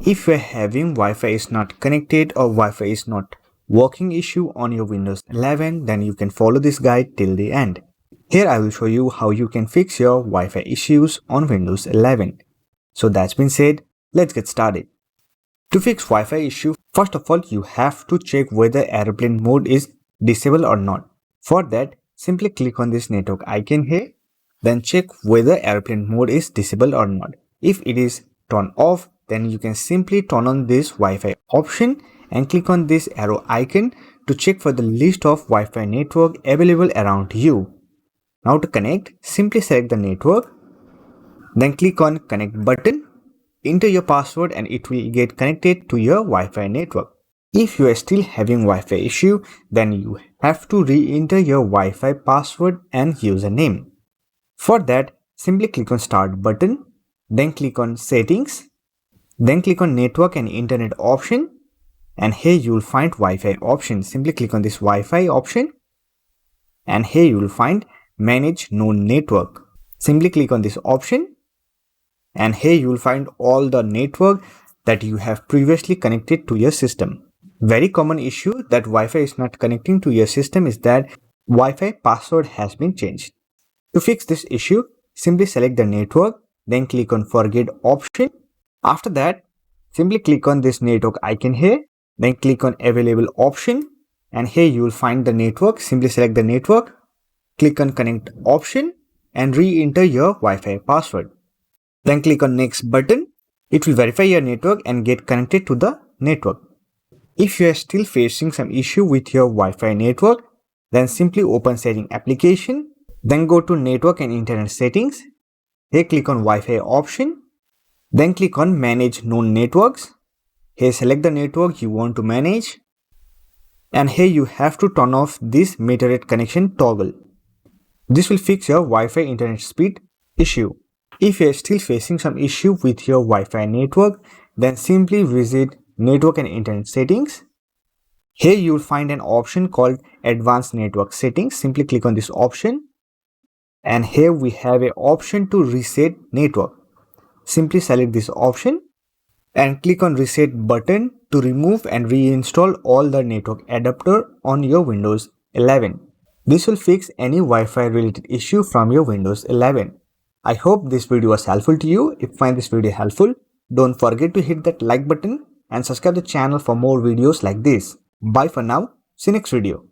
If you are having Wi-Fi is not connected or Wi-Fi is not working issue on your Windows 11, then you can follow this guide till the end. Here I will show you how you can fix your Wi-Fi issues on Windows 11. So that's been said, let's get started. To fix Wi-Fi issue, first of all you have to check whether airplane mode is disabled or not. For that, simply click on this network icon here, then check whether airplane mode is disabled or not. If it is turned off, then you can simply turn on this Wi-Fi option and click on this arrow icon to check for the list of Wi-Fi network available around you. Now to connect, simply select the network, then click on connect button, enter your password and it will get connected to your Wi-Fi network. If you are still having Wi-Fi issue, then you have to re-enter your Wi-Fi password and username. For that, simply click on start button, then click on settings, then click on network and internet option, and here you will find Wi-Fi option. Simply click on this Wi-Fi option and here you will find manage known network. Simply click on this option and here you will find all the network that you have previously connected to your system. Very common issue that Wi-Fi is not connecting to your system is that Wi-Fi password has been changed. To fix this issue, simply select the network, then click on forget option. After that, simply click on this network icon here, then click on available option and here you will find the network. Simply select the network, click on connect option and re-enter your Wi-Fi password. Then click on next button. It will verify your network and get connected to the network. If you are still facing some issue with your Wi-Fi network, then simply open setting application, then go to network and internet settings. Here click on Wi-Fi option, then click on manage known networks. Here select the network you want to manage and here you have to turn off this meter rate connection toggle. This will fix your Wi-Fi internet speed issue. If you are still facing some issue with your Wi-Fi network, then simply visit network and internet settings. Here you will find an option called advanced network settings. Simply click on this option and here we have an option to reset network. Simply select this option and click on reset button to remove and reinstall all the network adapter on your Windows 11. This will fix any Wi-Fi related issue from your Windows 11. I hope this video was helpful to you. If you find this video helpful, don't forget to hit that like button and subscribe the channel for more videos like this. Bye for now. See you next video.